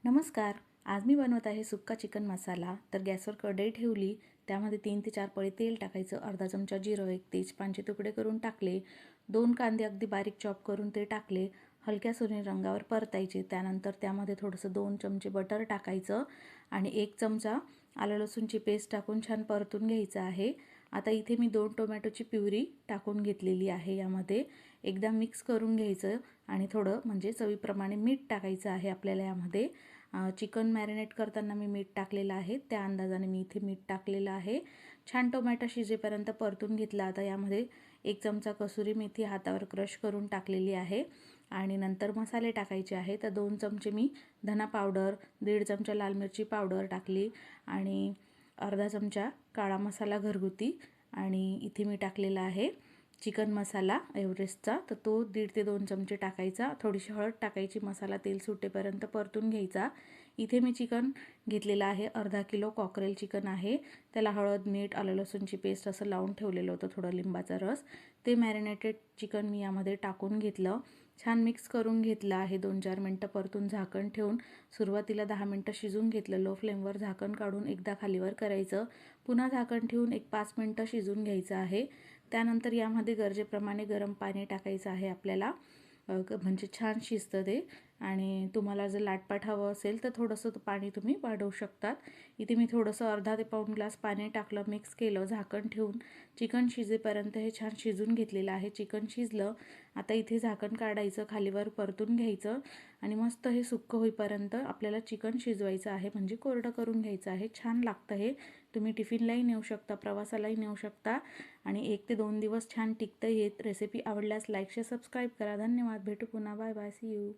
नमस्कार. आज मी बनवत आहे सुक्का चिकन मसाला. तर गॅसवर कढई ठेवली, त्यामध्ये 3 ते 4 पळी तेल टाकायचं, अर्धा चमचा जिरं, 1 तेजपानचे तुकडे करून टाकले, 2 कांदे अगदी बारीक चॉप करून ते टाकले, हलक्या सोनेरी रंगावर परतायचे. त्यानंतर त्यामध्ये थोडंसं 2 चमचे बटर टाकायचं आणि 1 चमचा आलं लसूणची पेस्ट टाकून छान परतून घ्यायचं आहे. आता इथे मी 2 टोमॅटोची प्युरी टाकून घेतलेली आहे. यामध्ये एकदा मिक्स करून घ्यायचं आणि थोडं म्हणजे चवीप्रमाणे मीठ टाकायचं आहे आपल्याला. यामध्ये चिकन मॅरिनेट करताना मी मीठ टाकलेलं आहे, त्या अंदाजाने मी इथे मीठ टाकलेलं आहे. छान टोमॅटो शिजेपर्यंत परतून घेतला. आता यामध्ये 1 चमचा कसुरी मेथी हातावर क्रश करून टाकलेली आहे आणि नंतर मसाले टाकायचे आहे. तर 2 चमचे मी धना पावडर, 1.5 चमचा लाल मिरची पावडर टाकली आणि अर्धा चमचा काळा मसाला घरगुती आणि इथे मी टाकलेला आहे चिकन मसाला एव्हरेस्टचा, तर तो 1.5 ते 2 चमचे टाकायचा. थोडीशी हळद टाकायची, मसाला तेल सुटेपर्यंत परतून घ्यायचा. इथे मी चिकन घेतलेलं आहे, अर्धा किलो कॉकरेल चिकन आहे. त्याला हळद, मीठ, आलं लसूणची पेस्ट असं लावून ठेवलेलं होतं, थोडं लिंबाचा रस. ते मॅरिनेटेड चिकन मी यामध्ये टाकून घेतलं, छान मिक्स करून घेतलं आहे. 2-4 मिनटं परतून झाकण ठेवून सुरुवातीला 10 मिनटं शिजून घेतलं. लो फ्लेमवर झाकण काढून एकदा खालीवर करायचं, पुन्हा झाकण ठेवून 1-5 मिनटं शिजून घ्यायचं आहे. त्यानंतर यामध्ये गरजेप्रमाणे गरम पाणी टाकायचं आहे आपल्याला, म्हणजे छान शिजतं ते. आणि तुम्हाला जर लाटपाट हवं असेल तर थोडंसं पाणी तुम्ही वाढवू शकतात. इथे मी थोडंसं अर्धा ते पाऊण ग्लास पाणी टाकलं, मिक्स केलं, झाकण ठेवून चिकन शिजेपर्यंत हे छान शिजून घेतलेलं आहे. चिकन शिजलं. आता इथे झाकण काढायचं, खालीवर परतून घ्यायचं आणि मस्त हे सुक्कं होईपर्यंत आपल्याला चिकन शिजवायचं आहे, म्हणजे कोरडं करून घ्यायचं आहे. छान लागतं हे. तुम्ही टिफिनलाही नेऊ शकता, प्रवासालाही नेऊ शकता आणि 1 ते 2 दिवस छान टिकतं. हे रेसिपी आवडल्यास लाईक, शेअर, सबस्क्राईब करा. धन्यवाद. भेटू पुन्हा. Bye bye. See you.